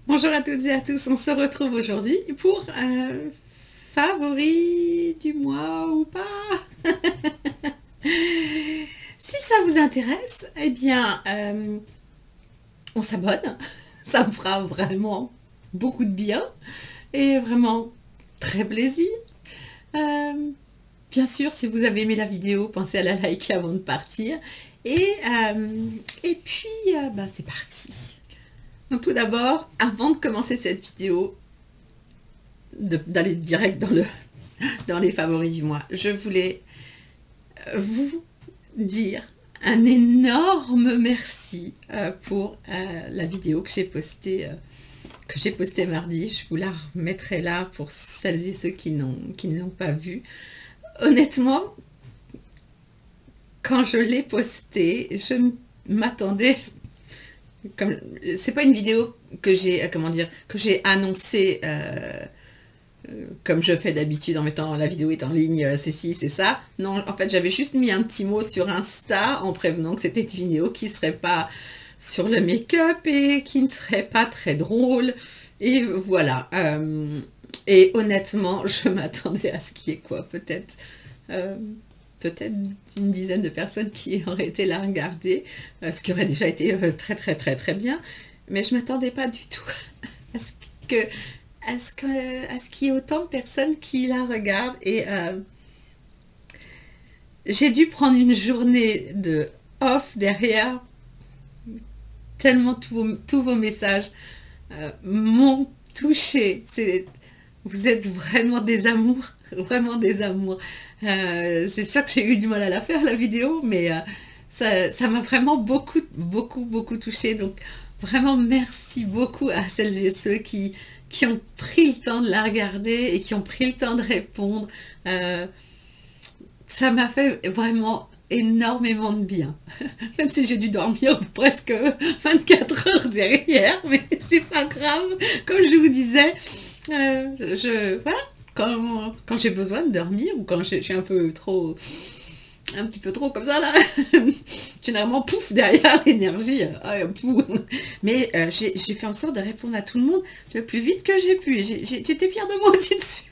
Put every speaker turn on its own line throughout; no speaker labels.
Bonjour à toutes et à tous, on se retrouve aujourd'hui pour un favori du mois ou pas. Si ça vous intéresse, eh bien, on s'abonne, ça me fera vraiment beaucoup de bien et vraiment très plaisir. Euh, Bien sûr, si vous avez aimé la vidéo, pensez à la liker avant de partir. Et puis, c'est parti. Donc tout d'abord, avant de commencer cette vidéo, d'aller direct dans les favoris du mois, je voulais vous dire un énorme merci pour la vidéo que j'ai postée mardi. Je vous la remettrai là pour celles et ceux qui ne l'ont pas vue. Honnêtement, quand je l'ai postée, je m'attendais, comme c'est pas une vidéo que j'ai annoncée comme je fais d'habitude en mettant la vidéo est en ligne, c'est ci, c'est ça. Non, en fait, j'avais juste mis un petit mot sur Insta en prévenant que c'était une vidéo qui serait pas sur le make-up et qui ne serait pas très drôle. Et voilà. Et honnêtement, je m'attendais à ce qu'il y ait quoi, euh, peut-être une dizaine de personnes qui auraient été là regarder, ce qui aurait déjà été très très très très bien. Mais je m'attendais pas du tout à ce que à ce qu'il y ait autant de personnes qui la regardent. Et j'ai dû prendre une journée de off derrière, tellement tous vos messages m'ont touché. Vous êtes vraiment des amours, vraiment des amours. C'est sûr que j'ai eu du mal à la faire, la vidéo, mais ça m'a vraiment beaucoup touché. Donc vraiment merci beaucoup à celles et ceux qui ont pris le temps de la regarder et qui ont pris le temps de répondre. Ça m'a fait vraiment énormément de bien. Même si j'ai dû dormir presque 24 heures derrière, mais c'est pas grave. Comme je vous disais, voilà, quand j'ai besoin de dormir ou quand je suis un petit peu trop comme ça là, généralement pouf derrière l'énergie, pouf. Mais j'ai fait en sorte de répondre à tout le monde le plus vite que j'ai pu. J'étais fière de moi aussi dessus.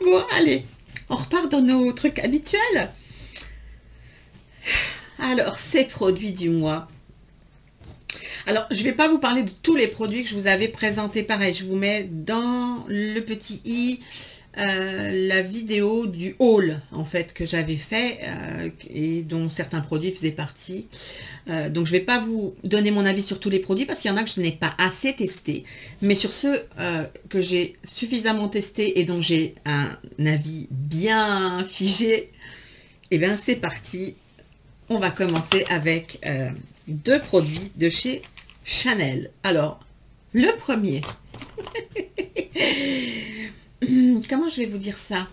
Bon, allez, on repart dans nos trucs habituels. Alors, ces produits du mois. Alors, je ne vais pas vous parler de tous les produits que je vous avais présentés. Pareil, je vous mets dans le petit i la vidéo du haul, en fait, que j'avais fait et dont certains produits faisaient partie. Donc, je ne vais pas vous donner mon avis sur tous les produits parce qu'il y en a que je n'ai pas assez testé. Mais sur ceux que j'ai suffisamment testés et dont j'ai un avis bien figé, et bien, c'est parti. On va commencer avec deux produits de chez Chanel. Alors, le premier. Comment je vais vous dire ça?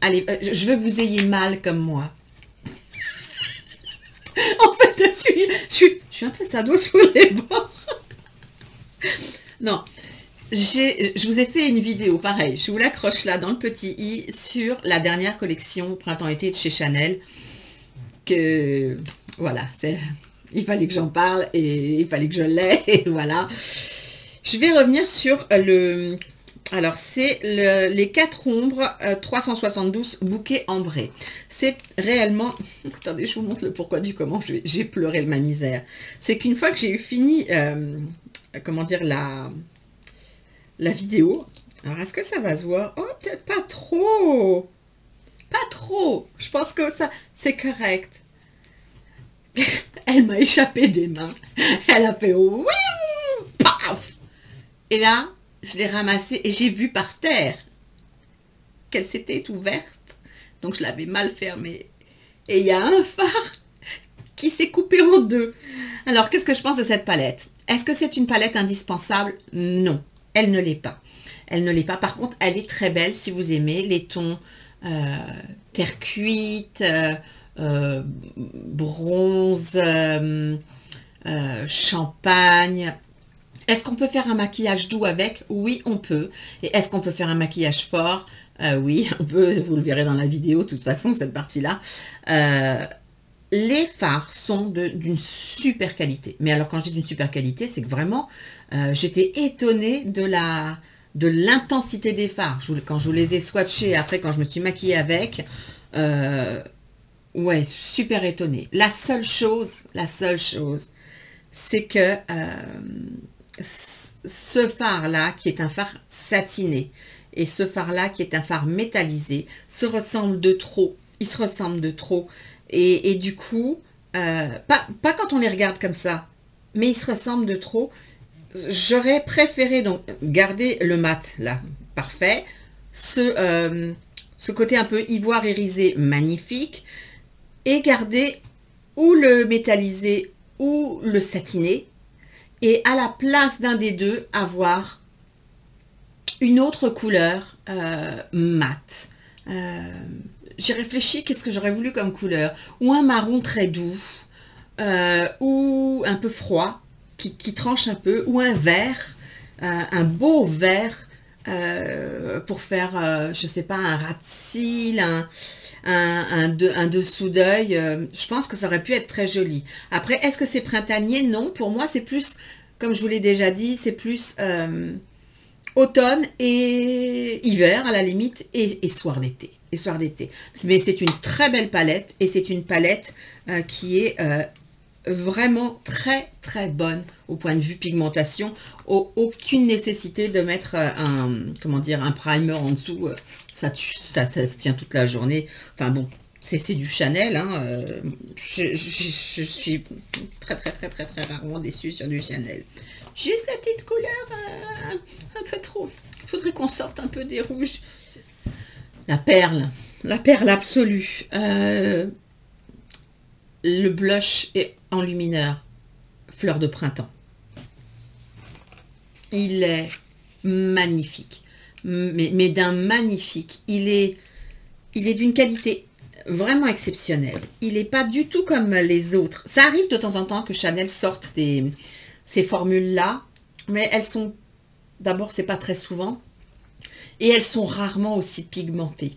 Allez, je veux que vous ayez mal comme moi. En fait, je suis un peu sado sur les bords. Non, je vous ai fait une vidéo, pareil, je vous l'accroche là dans le petit i sur la dernière collection printemps-été de chez Chanel. Que voilà, il fallait que j'en parle et il fallait que je l'aie et voilà. Je vais revenir sur alors c'est les 4 ombres 372 bouquets ambrés. C'est réellement, attendez, je vous montre le pourquoi du comment. J'ai pleuré ma misère. C'est qu'une fois que j'ai eu fini comment dire la vidéo, alors est-ce que ça va se voir? Oh, peut-être pas trop. Pas trop. Je pense que ça, c'est correct. Elle m'a échappé des mains. Elle a fait oui, paf. Et là, je l'ai ramassée et j'ai vu par terre qu'elle s'était ouverte. Donc je l'avais mal fermée. Et il y a un phare qui s'est coupé en deux. Alors, qu'est-ce que je pense de cette palette? Est-ce que c'est une palette indispensable? Non, elle ne l'est pas. Elle ne l'est pas. Par contre, elle est très belle si vous aimez les tons terre cuite, bronze, champagne. Est-ce qu'on peut faire un maquillage doux avec? Oui, on peut. Et est-ce qu'on peut faire un maquillage fort? Oui, on peut. Vous le verrez dans la vidéo, de toute façon, cette partie-là. les fards sont d'une super qualité. Mais alors quand je dis d'une super qualité, c'est que vraiment, j'étais étonnée de l'intensité des fards. Quand je les ai swatchés, après quand je me suis maquillée avec, ouais, super étonnée. La seule chose, c'est que ce fard-là, qui est un fard satiné, et ce fard-là, qui est un fard métallisé, se ressemblent de trop. Ils se ressemblent de trop. Et du coup, pas quand on les regarde comme ça, mais ils se ressemblent de trop. J'aurais préféré donc garder le mat, là, parfait. Ce côté un peu ivoire irisé, magnifique. Et garder ou le métallisé ou le satiné. Et à la place d'un des deux, avoir une autre couleur mat. J'ai réfléchi, qu'est-ce que j'aurais voulu comme couleur? Ou un marron très doux, ou un peu froid, qui tranche un peu, ou un vert, un beau vert, pour faire, je sais pas, un ras de cils, un dessous d'œil. Je pense que ça aurait pu être très joli. Après, est-ce que c'est printanier? Non, pour moi, c'est plus, comme je vous l'ai déjà dit, c'est plus automne et hiver à la limite, et soir d'été. Mais c'est une très belle palette, et c'est une palette qui est vraiment très très bonne au point de vue pigmentation. Aucune nécessité de mettre un primer en dessous. Ça se tient toute la journée. Enfin bon, c'est du Chanel, hein. Je suis très rarement déçue sur du Chanel. Juste la petite couleur un peu trop. Il faudrait qu'on sorte un peu des rouges. La perle absolue. Le blush est enlumineur, fleur de printemps. Il est magnifique, mais d'un magnifique. Il est d'une qualité vraiment exceptionnelle. Il n'est pas du tout comme les autres. Ça arrive de temps en temps que Chanel sorte ces formules-là, mais elles sont, d'abord, c'est pas très souvent, et elles sont rarement aussi pigmentées.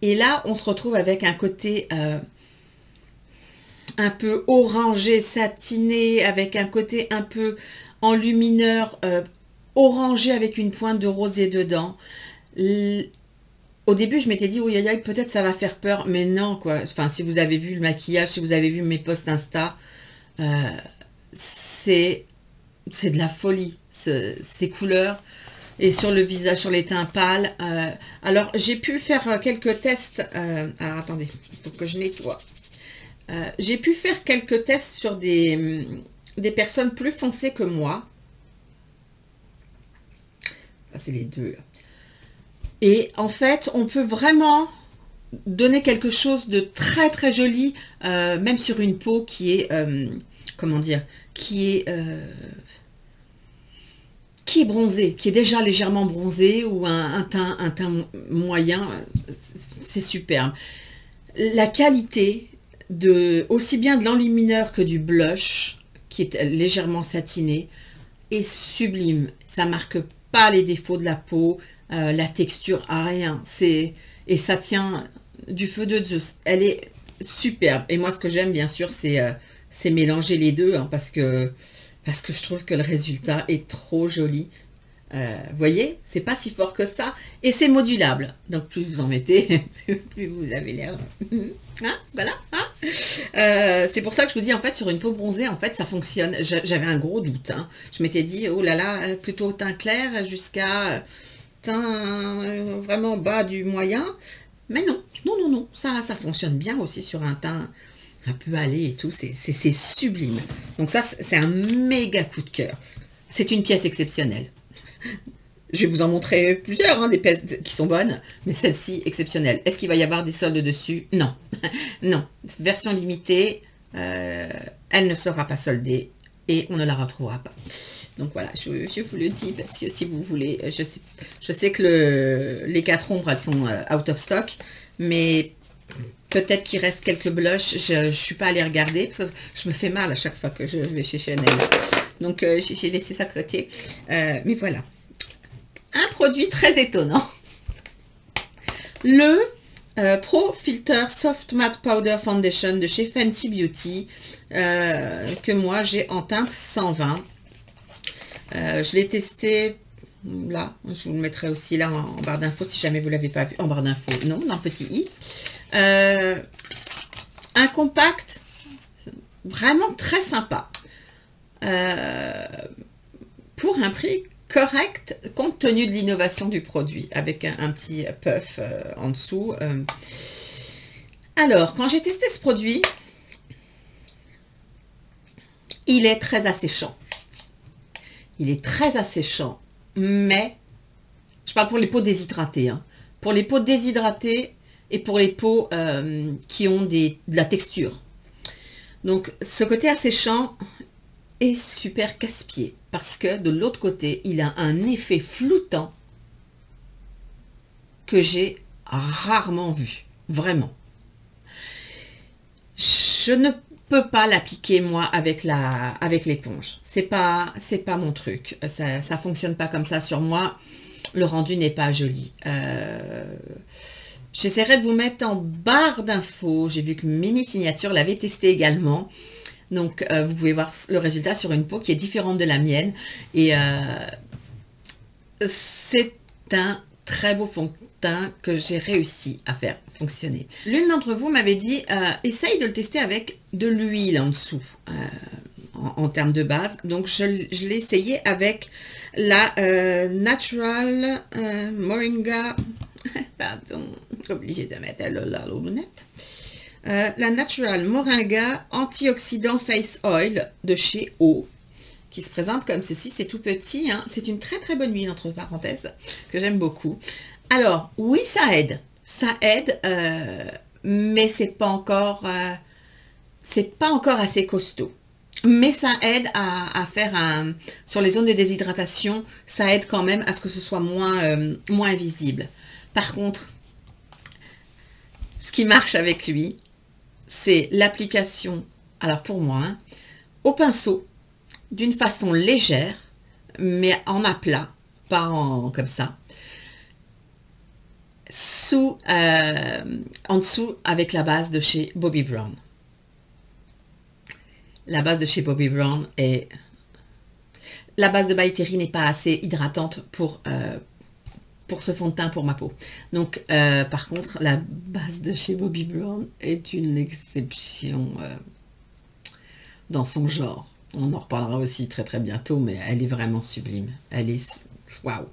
Et là, on se retrouve avec un côté un peu orangé, satiné, avec un côté un peu enlumineur, orangé avec une pointe de rosé dedans. Au début, je m'étais dit, oui, peut-être ça va faire peur, mais non, quoi. Enfin, si vous avez vu le maquillage, si vous avez vu mes posts Insta, c'est de la folie, ces couleurs. Et sur le visage, sur les teints pâles. Alors, j'ai pu faire quelques tests. Alors, attendez, il faut que je nettoie. J'ai pu faire quelques tests sur des personnes plus foncées que moi. Ça, c'est les deux. Et en fait, on peut vraiment donner quelque chose de très, très joli, même sur une peau qui est, comment dire, qui est bronzé, qui est déjà légèrement bronzé, ou un teint moyen. C'est superbe. La qualité aussi bien de l'enlumineur que du blush, qui est légèrement satiné, est sublime. Ça marque pas les défauts de la peau, la texture, rien. Et ça tient du feu de Dieu. Elle est superbe. Et moi, ce que j'aime, bien sûr, c'est mélanger les deux, hein, parce que je trouve que le résultat est trop joli. Vous voyez, c'est pas si fort que ça, et c'est modulable. Donc plus vous en mettez, plus vous avez l'air. Hein, voilà. Hein, c'est pour ça que je vous dis, en fait, sur une peau bronzée, en fait, ça fonctionne. J'avais un gros doute. Hein. Je m'étais dit, oh là là, plutôt teint clair jusqu'à teint vraiment bas du moyen. Mais non, ça fonctionne bien aussi sur un teint un peu allé et tout. C'est sublime. Donc ça, c'est un méga coup de cœur. C'est une pièce exceptionnelle. Je vais vous en montrer plusieurs, hein, des pièces qui sont bonnes, mais celle-ci, exceptionnelle. Est-ce qu'il va y avoir des soldes dessus? Non. Non. Version limitée, elle ne sera pas soldée et on ne la retrouvera pas. Donc voilà, je vous le dis, parce que si vous voulez, je sais que les 4 ombres, elles sont out of stock, mais peut-être qu'il reste quelques blushs. Je ne suis pas allée regarder, parce que je me fais mal à chaque fois que je vais chez Chanel. Donc, j'ai laissé ça de côté. Mais voilà. Un produit très étonnant. Le Pro Filter Soft Matte Powder Foundation de chez Fenty Beauty, que moi j'ai en teinte 120. Je l'ai testé là, je vous le mettrai aussi là en barre d'infos si jamais vous ne l'avez pas vu. En barre d'infos, non, dans le petit i. Un compact vraiment très sympa. Pour un prix correct compte tenu de l'innovation du produit, avec un petit puff en dessous. Alors, quand j'ai testé ce produit, il est très asséchant. Il est très asséchant, mais je parle pour les peaux déshydratées. Hein. Pour les peaux déshydratées et pour les peaux qui ont de la texture. Donc, ce côté asséchant est super casse-pied parce que de l'autre côté, il a un effet floutant que j'ai rarement vu, vraiment. Je ne peux pas l'appliquer moi avec l'éponge. C'est pas mon truc. Ça fonctionne pas comme ça sur moi. Le rendu n'est pas joli. J'essaierai de vous mettre en barre d'infos. J'ai vu que Mimi Signature l'avait testé également. Donc, vous pouvez voir le résultat sur une peau qui est différente de la mienne. Et c'est un très beau fond de teint que j'ai réussi à faire fonctionner. L'une d'entre vous m'avait dit, essaye de le tester avec de l'huile en dessous, en termes de base. Donc, je l'ai essayé avec la Natural Moringa. Pardon, obligée de mettre la lunette. La Natural Moringa Antioxydant Face Oil de chez O, qui se présente comme ceci. C'est tout petit, hein. C'est une très très bonne huile entre parenthèses que j'aime beaucoup. Alors oui, ça aide, mais c'est pas encore assez costaud. Mais ça aide à faire sur les zones de déshydratation, ça aide quand même à ce que ce soit moins visible. Par contre, ce qui marche avec lui, c'est l'application, alors pour moi, hein, au pinceau, d'une façon légère, mais en aplat, pas comme ça, en dessous avec la base de chez Bobbi Brown. La base de chez Bobbi Brown est... La base de By Terry n'est pas assez hydratante pour ce fond de teint pour ma peau. Donc, par contre, la base de chez Bobbi Brown est une exception dans son genre. On en reparlera aussi très très bientôt, mais elle est vraiment sublime. Elle est... Waouh!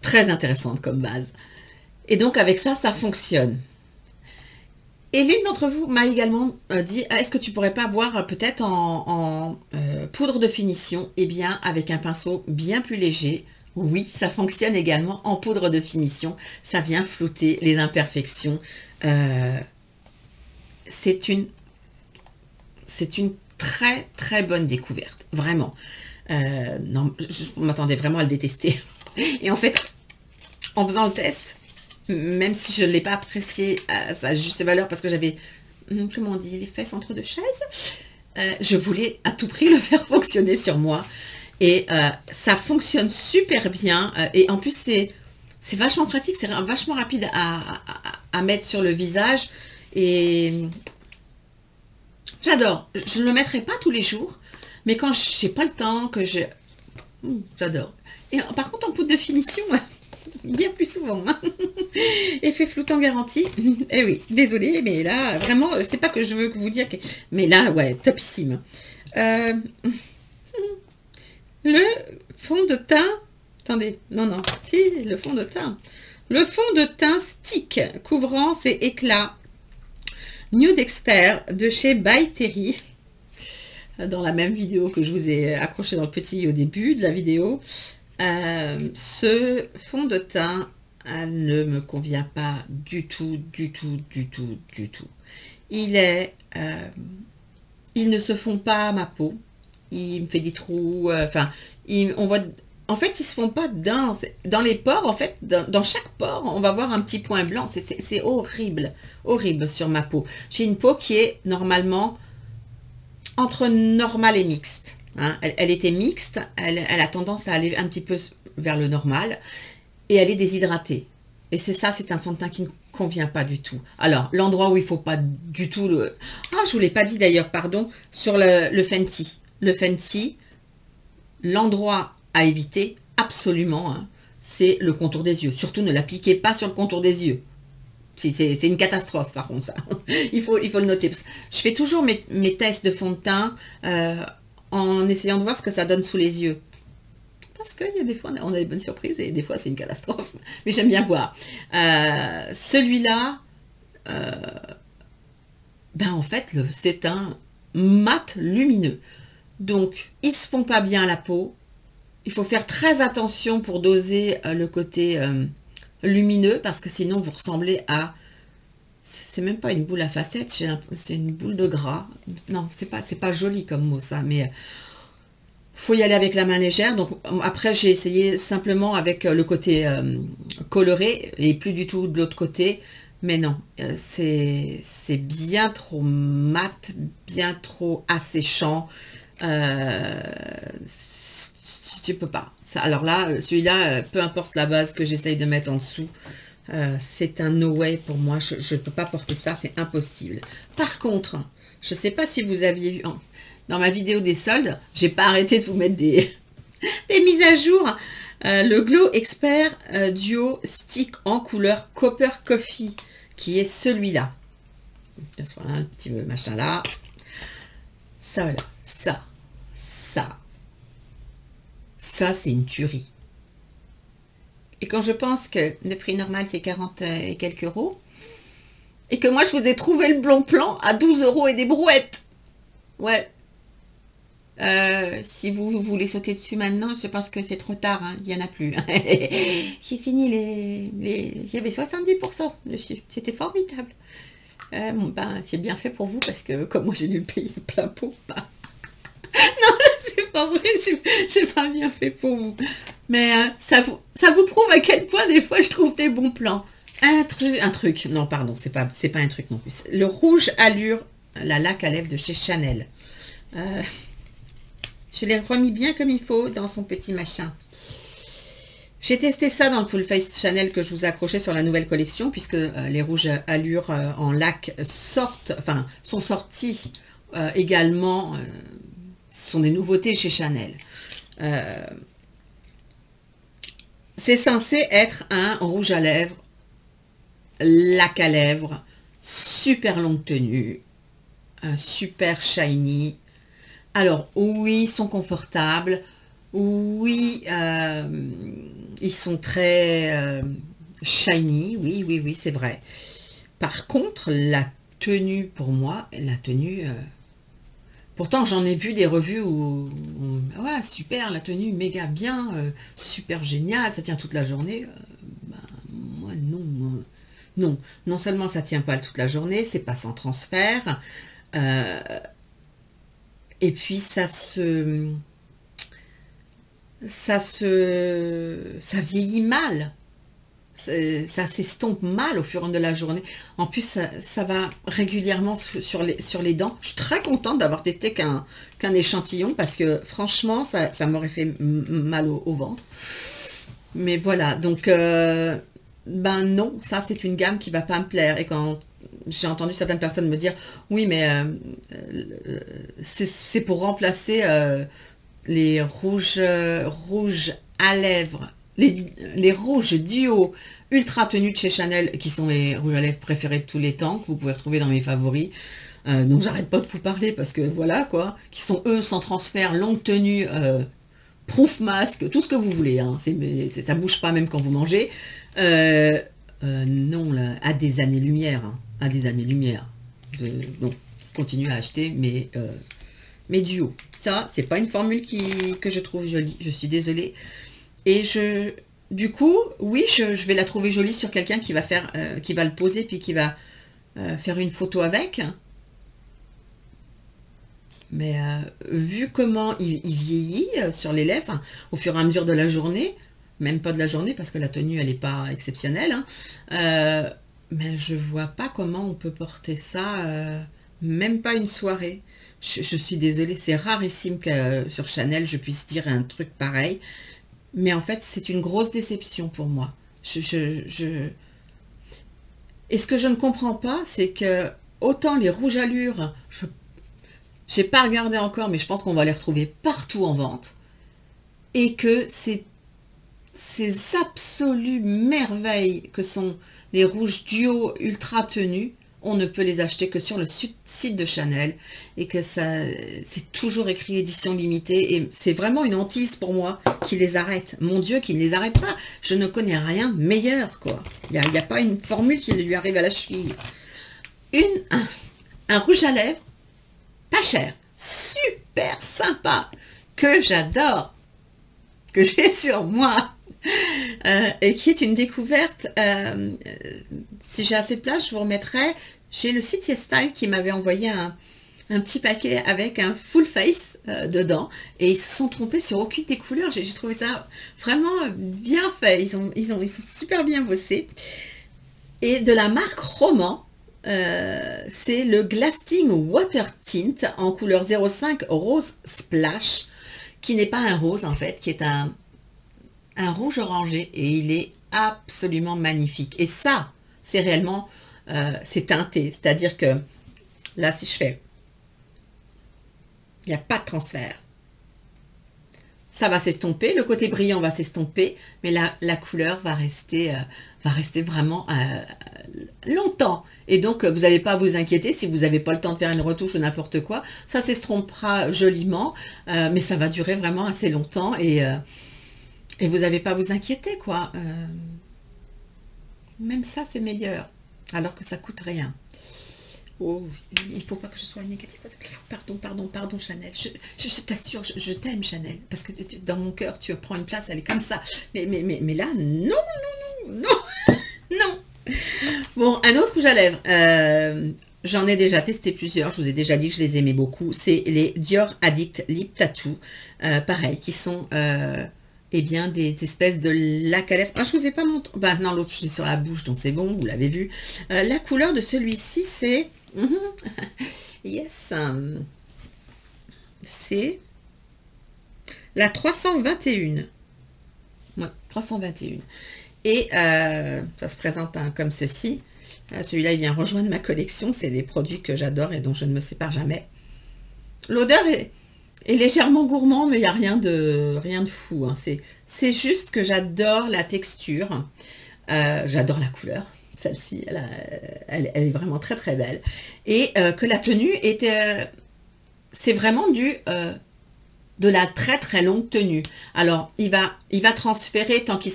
Très intéressante comme base. Et donc, avec ça, ça fonctionne. Et l'une d'entre vous m'a également dit, est-ce que tu pourrais pas voir peut-être en poudre de finition? Eh bien, avec un pinceau bien plus léger. Oui, ça fonctionne également en poudre de finition. Ça vient flouter les imperfections. C'est une très très bonne découverte, vraiment. Non, je m'attendais vraiment à le détester. Et en fait, en faisant le test, même si je ne l'ai pas apprécié à sa juste valeur parce que j'avais, comment on dit, les fesses entre deux chaises, je voulais à tout prix le faire fonctionner sur moi. Et ça fonctionne super bien. Et en plus, c'est vachement pratique, c'est vachement rapide à mettre sur le visage. Et j'adore. Je ne le mettrai pas tous les jours, mais quand je n'ai pas le temps, que je... J'adore. Et par contre, en poudre de finition, bien plus souvent. Hein. Effet floutant garanti. Eh oui, désolée, mais là, vraiment, c'est pas que je veux vous dire que... Mais là, ouais, topissime. Le fond de teint... Attendez, non, si, le fond de teint. Le fond de teint stick, couvrance et éclat. Nude Expert de chez By Terry. Dans la même vidéo que je vous ai accroché dans le petit au début de la vidéo. Ce fond de teint ne me convient pas du tout. Il ne se fond pas à ma peau. Il me fait des trous. On voit. En fait, ils se font pas dans les pores. En fait, dans chaque pore, on va voir un petit point blanc. C'est horrible, horrible sur ma peau. J'ai une peau qui est normalement entre normal et mixte. Hein. Elle était mixte. Elle a tendance à aller un petit peu vers le normal et elle est déshydratée. Et c'est ça, c'est un fond de teint qui ne convient pas du tout. Alors, l'endroit où il ne faut pas du tout le... Ah, je ne vous l'ai pas dit d'ailleurs, pardon, sur le Fenty. Le Fenty, l'endroit à éviter, absolument, hein, c'est le contour des yeux. Surtout, ne l'appliquez pas sur le contour des yeux. C'est une catastrophe, par contre, ça. il faut le noter. Parce que je fais toujours mes tests de fond de teint en essayant de voir ce que ça donne sous les yeux. Parce qu'il y a des fois, on a des bonnes surprises et des fois, c'est une catastrophe. Mais j'aime bien voir. Celui-là, ben en fait, c'est un mat lumineux. Donc, ils ne se font pas bien à la peau. Il faut faire très attention pour doser le côté lumineux parce que sinon, vous ressemblez à... C'est même pas une boule à facettes, c'est une boule de gras. Non, c'est pas joli comme mot ça, mais... faut y aller avec la main légère. Donc après j'ai essayé simplement avec le côté coloré et plus du tout de l'autre côté, mais non, c'est bien trop mat, bien trop asséchant. Tu peux pas ça. Alors là, celui-là, peu importe la base que j'essaye de mettre en dessous, c'est un no way pour moi. Je ne peux pas porter ça, c'est impossible. Par contre, je ne sais pas si vous aviez vu dans ma vidéo des soldes, j'ai pas arrêté de vous mettre des mises à jour. Le Glow Expert Duo Stick en couleur Copper Coffee, qui est celui-là. Voilà, un petit machin là. Ça, là, ça. Ça, c'est une tuerie. Et quand je pense que le prix normal, c'est 40 et quelques euros, et que moi, je vous ai trouvé le blond plan à 12 euros et des brouettes. Ouais. Si vous voulez sauter dessus maintenant, je pense que c'est trop tard, hein, il n'y en a plus. C'est fini, il y avait 70% dessus, c'était formidable. Bon, ben, c'est bien fait pour vous, parce que comme moi j'ai dû le payer plein pot, bah... non, c'est pas vrai, c'est pas bien fait pour vous. Mais ça vous prouve à quel point des fois je trouve des bons plans. Un truc, non pardon, c'est pas un truc non plus. Le rouge allure, la laque à lèvres de chez Chanel. Je l'ai remis bien comme il faut dans son petit machin. J'ai testé ça dans le Full Face Chanel que je vous ai accroché sur la nouvelle collection, puisque les rouges allures en lac sont sortis également. Ce sont des nouveautés chez Chanel. C'est censé être un rouge à lèvres, lac à lèvres, super longue tenue, super shiny. Alors, oui, ils sont confortables. Oui, ils sont très shiny. Oui, c'est vrai. Par contre, la tenue, pour moi, pourtant, j'en ai vu des revues où... ouais, super, la tenue, méga bien, super génial, ça tient toute la journée. Ben, moi, non. Non. Non seulement ça tient pas toute la journée, c'est pas sans transfert. Et puis ça vieillit mal, ça s'estompe mal au fur et à mesure de la journée. En plus, ça va régulièrement sur les dents. Je suis très contente d'avoir testé qu'un échantillon, parce que franchement, ça m'aurait fait mal au ventre. Mais voilà, donc, ben non, ça c'est une gamme qui va pas me plaire. Et quand j'ai entendu certaines personnes me dire, oui, mais c'est pour remplacer les rouges à lèvres, les rouges duo ultra tenus de chez Chanel, qui sont mes rouges à lèvres préférés de tous les temps, que vous pouvez retrouver dans mes favoris. Donc j'arrête pas de vous parler, parce que voilà quoi, qui sont eux sans transfert, longue tenue, proof mask, tout ce que vous voulez, hein. Ça bouge pas même quand vous mangez. Non, là, à des années-lumière, hein, à des années-lumière. Donc, continuez à acheter mes duos. Ça, c'est pas une formule que je trouve jolie, je suis désolée. Et du coup, oui, je vais la trouver jolie sur quelqu'un qui va le poser, puis qui va faire une photo avec. Mais vu comment il vieillit sur les lèvres, hein, au fur et à mesure de la journée, même pas de la journée, parce que la tenue, elle n'est pas exceptionnelle, hein, mais je vois pas comment on peut porter ça, même pas une soirée. Je suis désolée, c'est rarissime que sur Chanel, je puisse dire un truc pareil. Mais en fait, c'est une grosse déception pour moi. Et ce que je ne comprends pas, c'est que autant les rouges à lure, je n'ai pas regardé encore, mais je pense qu'on va les retrouver partout en vente. Et que ces absolues merveilles que sont les rouges duo ultra tenus, on ne peut les acheter que sur le site de Chanel, et que ça, c'est toujours écrit édition limitée, et c'est vraiment une hantise pour moi qui les arrête. Mon Dieu, qui ne les arrête pas. Je ne connais rien de meilleur, quoi. Il n'y a pas une formule qui lui arrive à la cheville. Un rouge à lèvres, pas cher, super sympa, que j'adore, que j'ai sur moi. Et qui est une découverte. Si j'ai assez de place, je vous remettrai. J'ai le site YesStyle qui m'avait envoyé un petit paquet avec un full face dedans, et ils se sont trompés sur aucune des couleurs. J'ai trouvé ça vraiment bien fait. Ils sont super bien bossés. Et de la marque Roman, c'est le Glasting Water Tint en couleur 05 Rose Splash, qui n'est pas un rose en fait, qui est un rouge orangé, et il est absolument magnifique. Et ça, c'est réellement, c'est teinté. C'est-à-dire que, là, si je fais, il n'y a pas de transfert. Ça va s'estomper, le côté brillant va s'estomper, mais la couleur va rester vraiment longtemps. Et donc, vous n'allez pas à vous inquiéter si vous n'avez pas le temps de faire une retouche ou n'importe quoi. Ça s'estompera joliment, mais ça va durer vraiment assez longtemps, et vous n'avez pas à vous inquiéter, quoi. Même ça, c'est meilleur, alors que ça coûte rien. Oh, il ne faut pas que je sois négative. Pardon, Chanel. Je t'assure, je t'aime, Chanel. Parce que dans mon cœur, tu prends une place, elle est comme ça. Mais là, non. Bon, un autre rouge à lèvres. J'en ai déjà testé plusieurs. Je vous ai déjà dit que je les aimais beaucoup. C'est les Dior Addict Lip Tattoo. Pareil, qui sont... eh bien, des espèces de lac à lèvres. Ah, je vous ai pas montré. Bah, non, l'autre, je suis sur la bouche, donc c'est bon, vous l'avez vu. La couleur de celui-ci, c'est... yes. C'est la 321. Ouais, 321. Et ça se présente comme ceci. Celui-là, il vient rejoindre ma collection. C'est des produits que j'adore et dont je ne me sépare jamais. L'odeur est légèrement gourmand, mais il n'y a rien de fou. Hein. C'est juste que j'adore la texture. J'adore la couleur. Celle-ci, elle est vraiment très très belle. Et que la tenue était... c'est vraiment de la très très longue tenue. Alors, il va transférer tant qu'il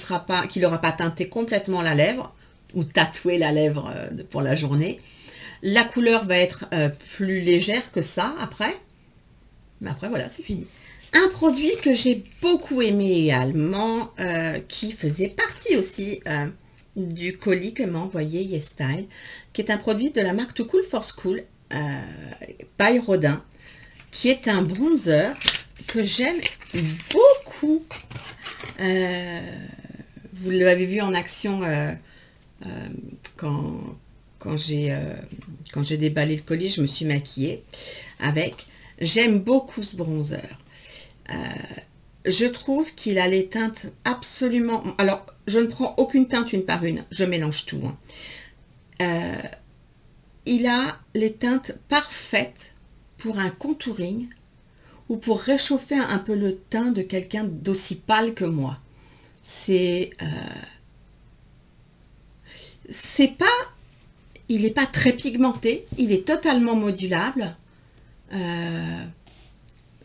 n'aura pas teinté complètement la lèvre, ou tatoué la lèvre pour la journée. La couleur va être plus légère que ça après. Mais après, voilà, c'est fini. Un produit que j'ai beaucoup aimé également, qui faisait partie aussi du colis que m'a envoyé YesStyle, qui est un produit de la marque Too Cool for School, by Rodin, qui est un bronzer que j'aime beaucoup. Vous l'avez vu en action quand j'ai déballé le colis, je me suis maquillée avec. J'aime beaucoup ce bronzer. Je trouve qu'il a les teintes absolument... Alors, je ne prends aucune teinte une par une. Je mélange tout. Hein. Il a les teintes parfaites pour un contouring ou pour réchauffer un peu le teint de quelqu'un d'aussi pâle que moi. C'est pas... Il n'est pas très pigmenté. Il est totalement modulable.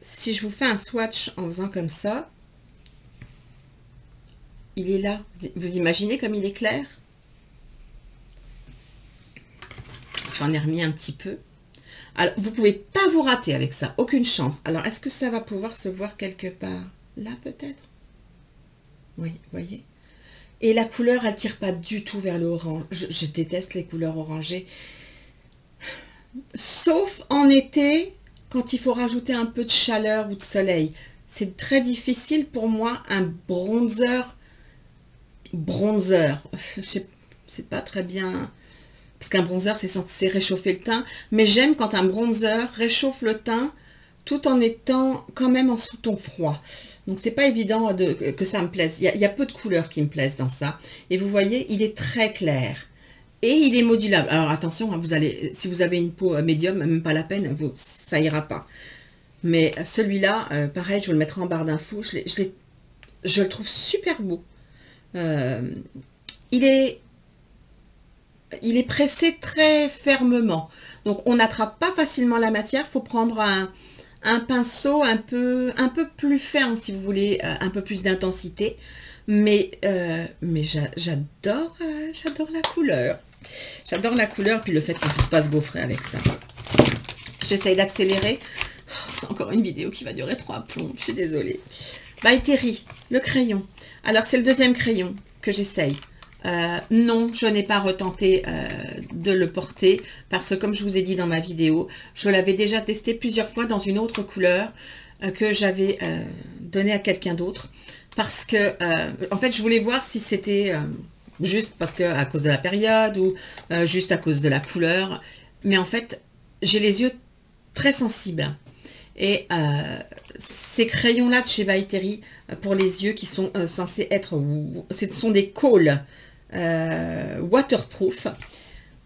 Si je vous fais un swatch en faisant comme ça, il est là. Vous imaginez comme il est clair? J'en ai remis un petit peu. Alors, vous ne pouvez pas vous rater avec ça. Aucune chance. Alors, est-ce que ça va pouvoir se voir quelque part? Là, peut-être? Oui, vous voyez? Et la couleur, elle ne tire pas du tout vers le orange. Je déteste les couleurs orangées. Sauf en été, quand il faut rajouter un peu de chaleur ou de soleil. C'est très difficile pour moi, un bronzer. C'est pas très bien, parce qu'un bronzer, c'est censé réchauffer le teint. Mais j'aime quand un bronzer réchauffe le teint, tout en étant quand même en sous-ton froid. Donc, c'est pas évident que ça me plaise. Il y a peu de couleurs qui me plaisent dans ça. Et vous voyez, il est très clair. Et il est modulable. Alors attention, hein, si vous avez une peau médium, même pas la peine, ça ira pas. Mais celui-là, pareil, je vous le mettrai en barre d'infos. Je le trouve super beau. Il est pressé très fermement. Donc on n'attrape pas facilement la matière. Il faut prendre un pinceau un peu plus ferme si vous voulez un peu plus d'intensité. Mais j'adore la couleur. J'adore la couleur, puis le fait qu'on ne puisse pas se gaufrer avec ça. J'essaye d'accélérer. Oh, c'est encore une vidéo qui va durer 3 plombs, je suis désolée. By Terry, le crayon. Alors, c'est le deuxième crayon que j'essaye. Non, je n'ai pas retenté de le porter parce que, comme je vous ai dit dans ma vidéo, je l'avais déjà testé plusieurs fois dans une autre couleur que j'avais donné à quelqu'un d'autre. Parce que, en fait, je voulais voir si c'était juste parce que à cause de la période ou juste à cause de la couleur. Mais en fait, j'ai les yeux très sensibles. Et ces crayons-là de chez By Terry, pour les yeux qui sont censés être... Ce sont des cols waterproof.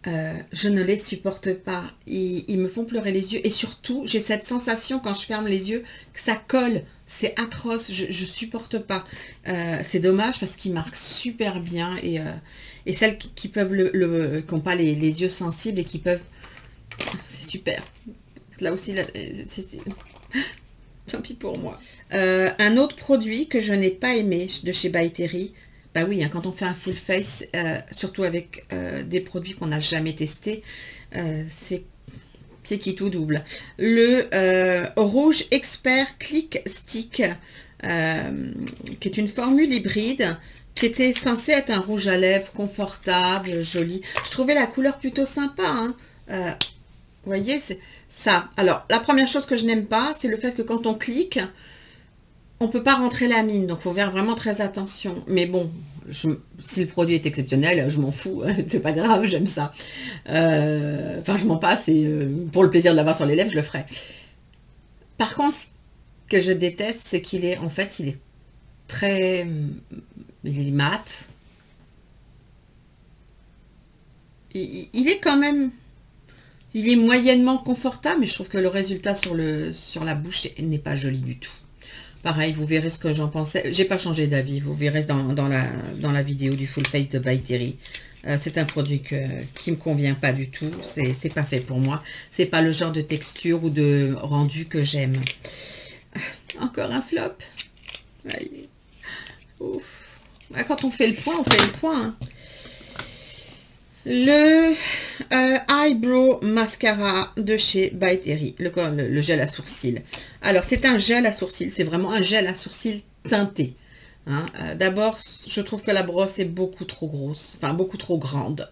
Je ne les supporte pas. Ils me font pleurer les yeux. Et surtout, j'ai cette sensation quand je ferme les yeux que ça colle. C'est atroce. Je ne supporte pas. C'est dommage parce qu'ils marquent super bien. Et celles qui peuvent qui n'ont pas les yeux sensibles et qui peuvent... C'est super. Là aussi, tant pis pour moi. Un autre produit que je n'ai pas aimé de chez By Terry, bah oui, hein, quand on fait un full face, surtout avec des produits qu'on n'a jamais testés, c'est qui tout double. Le rouge expert click stick, qui est une formule hybride, qui était censé être un rouge à lèvres confortable, joli. Je trouvais la couleur plutôt sympa. Hein. Vous voyez, c'est ça. Alors, la première chose que je n'aime pas, c'est le fait que quand on clique, on ne peut pas rentrer la mine. Donc, il faut faire vraiment très attention. Mais bon, si le produit est exceptionnel, je m'en fous. C'est pas grave, j'aime ça. Enfin, je m'en passe et pour le plaisir de l'avoir sur les lèvres, je le ferai. Par contre, ce que je déteste, c'est qu'il est, en fait, il est très... Il est mat. Il est quand même... Il est moyennement confortable, mais je trouve que le résultat sur la bouche n'est pas joli du tout. Pareil, vous verrez ce que j'en pensais. J'ai pas changé d'avis, vous verrez dans la vidéo du Full Face de By Terry. C'est un produit qui me convient pas du tout. C'est pas fait pour moi. C'est pas le genre de texture ou de rendu que j'aime. Encore un flop. Aïe. Ouf. Quand on fait le point, on fait le point. Hein. Le Eyebrow Mascara de chez By Terry, le gel à sourcils. Alors, c'est un gel à sourcils, c'est vraiment un gel à sourcils teinté. Hein. D'abord, je trouve que la brosse est beaucoup trop grosse, enfin beaucoup trop grande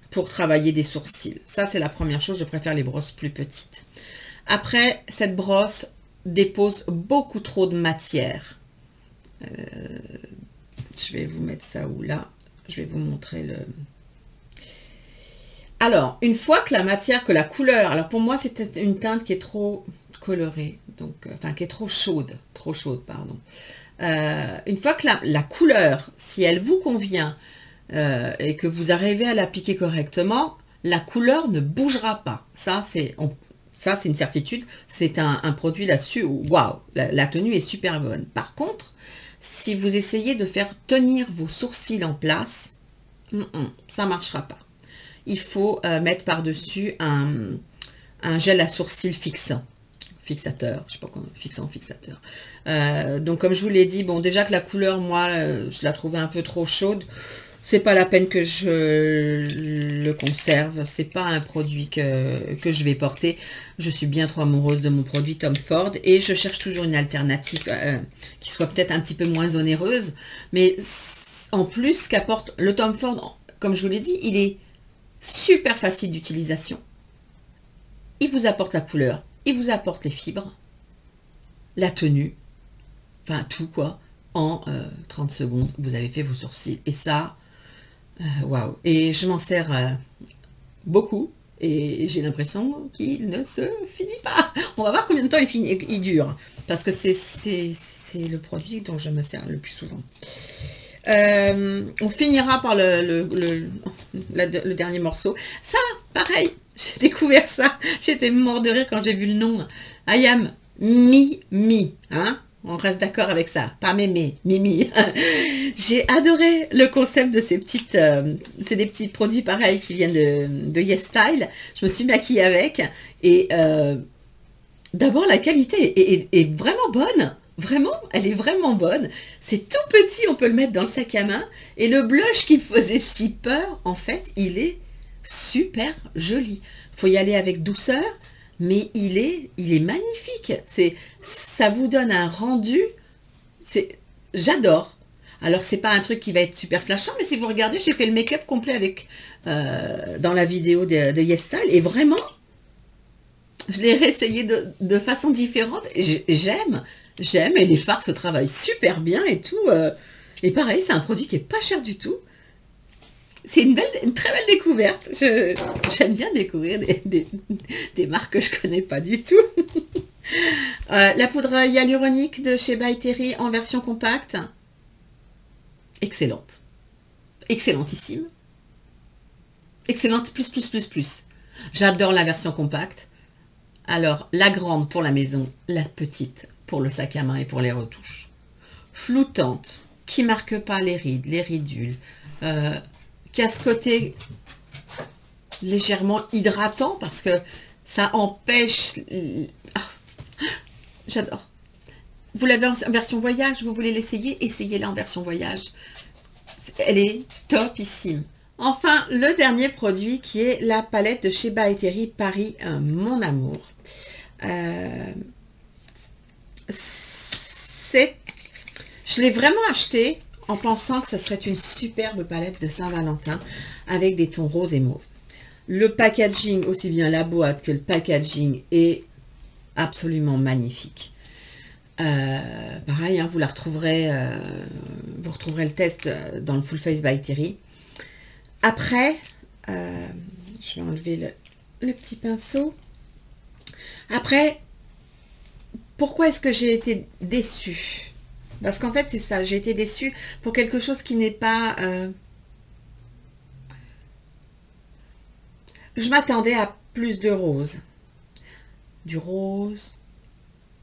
pour travailler des sourcils. Ça, c'est la première chose, je préfère les brosses plus petites. Après, cette brosse dépose beaucoup trop de matière. Je vais vous mettre ça où là, je vais vous montrer le... Alors, une fois que la matière, que la couleur, alors pour moi c'est une teinte qui est trop colorée, donc, enfin qui est trop chaude, pardon. Une fois que la couleur, si elle vous convient et que vous arrivez à l'appliquer correctement, la couleur ne bougera pas. Ça c'est une certitude, c'est un produit là-dessus, waouh, la tenue est super bonne. Par contre, si vous essayez de faire tenir vos sourcils en place, ça ne marchera pas. Il faut mettre par-dessus un gel à sourcils fixateur, je sais pas comment, fixateur. Donc comme je vous l'ai dit, bon déjà que la couleur, moi, je la trouvais un peu trop chaude. C'est pas la peine que je le conserve. C'est pas un produit que je vais porter. Je suis bien trop amoureuse de mon produit Tom Ford et je cherche toujours une alternative qui soit peut-être un petit peu moins onéreuse. Mais en plus, qu'apporte le Tom Ford, comme je vous l'ai dit, il est super facile d'utilisation. Il vous apporte la couleur, il vous apporte les fibres, la tenue, enfin tout quoi. En 30 secondes, vous avez fait vos sourcils. Et ça, waouh. Et je m'en sers beaucoup. Et j'ai l'impression qu'il ne se finit pas. On va voir combien de temps il dure. Parce que c'est le produit dont je me sers le plus souvent. On finira par le dernier morceau. Ça, pareil, j'ai découvert ça. J'étais mort de rire quand j'ai vu le nom. I am Mimi, hein? On reste d'accord avec ça, pas mémé, Mimi. J'ai adoré le concept de ces petites... c'est des petits produits pareils qui viennent de YesStyle. Je me suis maquillée avec. Et d'abord, la qualité est vraiment bonne. Vraiment, elle est vraiment bonne. C'est tout petit, on peut le mettre dans le sac à main. Et le blush qui me faisait si peur, en fait, il est super joli. Faut y aller avec douceur. Mais il est magnifique. Ça vous donne un rendu. J'adore. Alors, c'est pas un truc qui va être super flashant, mais si vous regardez, j'ai fait le make-up complet avec dans la vidéo de YesStyle. Et vraiment, je l'ai réessayé de façon différente. Et j'aime. Et les fards se travaillent super bien et tout. Et pareil, c'est un produit qui est pas cher du tout. C'est une très belle découverte. J'aime bien découvrir des marques que je connais pas du tout. La poudre hyaluronique de chez By Terry en version compacte. Excellente. Excellentissime. Excellente plus. J'adore la version compacte. Alors, la grande pour la maison, la petite pour le sac à main et pour les retouches. Floutante, qui marque pas les rides, les ridules. Qui a ce côté légèrement hydratant parce que ça empêche... J'adore. Vous l'avez en version voyage, vous voulez l'essayer, essayez-la en version voyage. Elle est topissime. Enfin, le dernier produit qui est la palette de chez By Terry Paris, mon amour. Je l'ai vraiment acheté en pensant que ce serait une superbe palette de Saint-Valentin avec des tons roses et mauves. Le packaging, aussi bien la boîte que le packaging, est absolument magnifique. Pareil, hein, vous retrouverez le test dans le Full Face by Terry. Après, je vais enlever le petit pinceau. Après, pourquoi est-ce que j'ai été déçue ? Parce qu'en fait, c'est ça, j'ai été déçue pour quelque chose qui n'est pas... Je m'attendais à plus de rose. Du rose,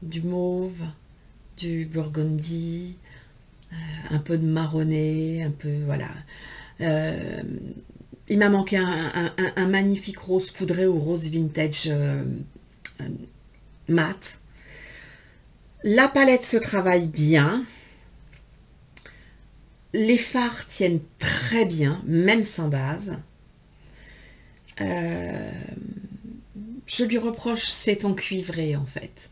du mauve, du burgundy, un peu de marronné, un peu... Voilà. Il m'a manqué un magnifique rose poudré ou rose vintage mat. La palette se travaille bien. Les fards tiennent très bien, même sans base. Je lui reproche ces tons cuivrés, en fait.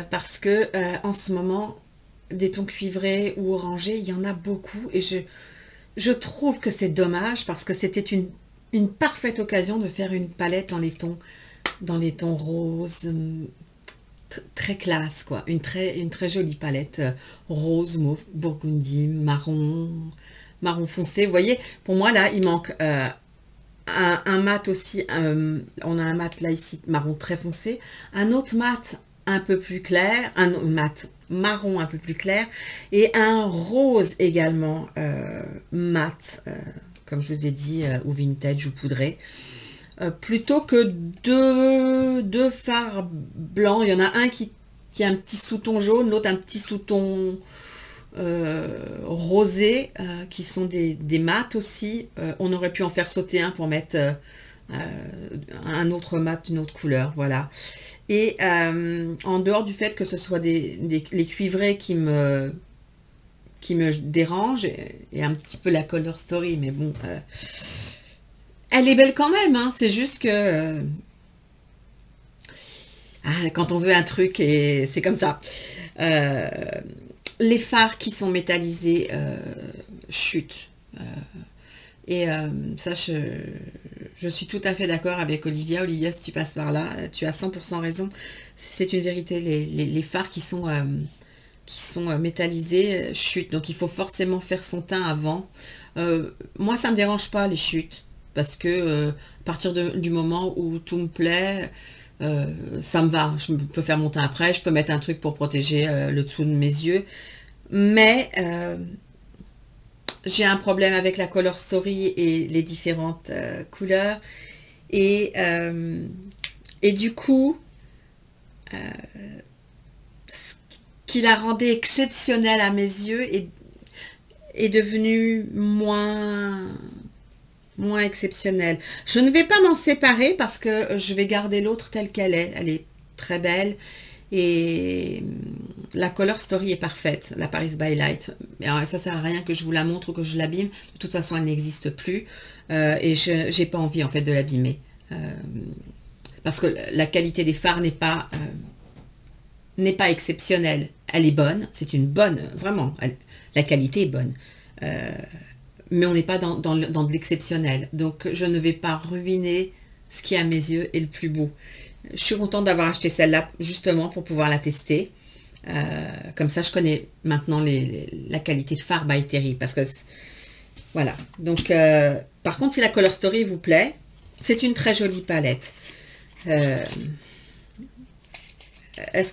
Parce que en ce moment, des tons cuivrés ou orangés, il y en a beaucoup. Et je trouve que c'est dommage parce que c'était une parfaite occasion de faire une palette dans les tons roses, très classe, quoi. Une très jolie palette rose, mauve, burgundy, marron foncé. Vous voyez, pour moi, là, il manque un mat aussi. On a un mat là, ici, marron très foncé. Un autre mat un peu plus clair. Un mat marron un peu plus clair. Et un rose également mat, comme je vous ai dit, ou vintage ou poudré. Plutôt que deux fards blancs. Il y en a un qui a un petit sous-ton jaune, l'autre un petit sous-ton rosé, qui sont des mats aussi. On aurait pu en faire sauter un pour mettre un autre mat d'une autre couleur, voilà. Et en dehors du fait que ce soit les cuivrés qui me dérangent, et un petit peu la color story, mais bon... elle est belle quand même, hein. C'est juste que quand on veut un truc, et c'est comme ça. Les fards qui sont métallisés chutent. Et ça, je suis tout à fait d'accord avec Olivia. Olivia, si tu passes par là, tu as 100% raison. C'est une vérité. Les fards qui sont métallisés chutent. Donc, il faut forcément faire son teint avant. Moi, ça ne me dérange pas, les chutes. Parce que à partir du moment où tout me plaît, ça me va. Je peux faire mon teint après, je peux mettre un truc pour protéger le dessous de mes yeux. Mais j'ai un problème avec la Color Story et les différentes couleurs. Et du coup, ce qui la rendait exceptionnelle à mes yeux est devenu moins exceptionnelle. Je ne vais pas m'en séparer parce que je vais garder l'autre telle qu'elle est. Elle est très belle et la Color Story est parfaite, la Paris by Light. Alors, ça sert à rien que je vous la montre ou que je l'abîme. De toute façon, elle n'existe plus et je n'ai pas envie en fait de l'abîmer parce que la qualité des fards n'est pas exceptionnelle. Elle est bonne, c'est une bonne, vraiment, la qualité est bonne. Mais on n'est pas dans de l'exceptionnel. Donc, je ne vais pas ruiner ce qui, à mes yeux, est le plus beau. Je suis contente d'avoir acheté celle-là, justement, pour pouvoir la tester. Comme ça, je connais maintenant la qualité de fard by Terry. Parce que, voilà. Donc, par contre, si la Color Story vous plaît, c'est une très jolie palette. Est-ce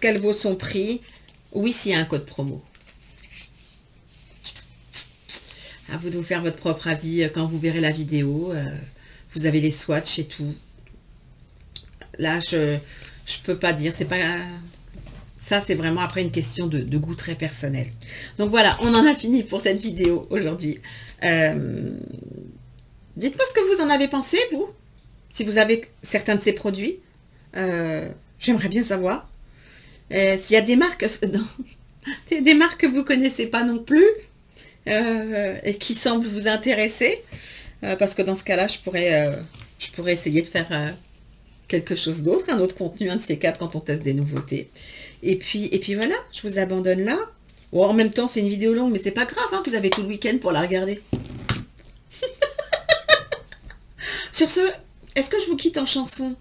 qu'elle vaut son prix? Oui, s'il y a un code promo. À vous de vous faire votre propre avis quand vous verrez la vidéo. Vous avez les swatchs et tout. Là, je peux pas dire. C'est pas ça, c'est vraiment après une question de goût très personnel. Donc voilà, on en a fini pour cette vidéo aujourd'hui. Dites-moi ce que vous en avez pensé, vous. Si vous avez certains de ces produits. J'aimerais bien savoir. S'il y a des marques, des marques que vous connaissez pas non plus. Et qui semble vous intéresser parce que dans ce cas-là je pourrais essayer de faire quelque chose d'autre, un autre contenu, un de ces quatre quand on teste des nouveautés. Et puis voilà, je vous abandonne là. Bon, en même temps c'est une vidéo longue mais c'est pas grave, hein, vous avez tout le week-end pour la regarder. Sur ce, est-ce que je vous quitte en chanson?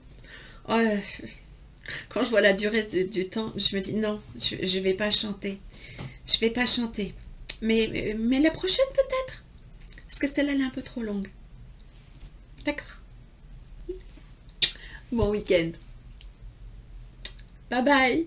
Quand je vois la durée du temps, je me dis non, je vais pas chanter, je vais pas chanter. Mais la prochaine peut-être. Parce que celle-là, elle est un peu trop longue. D'accord. Bon week-end. Bye bye.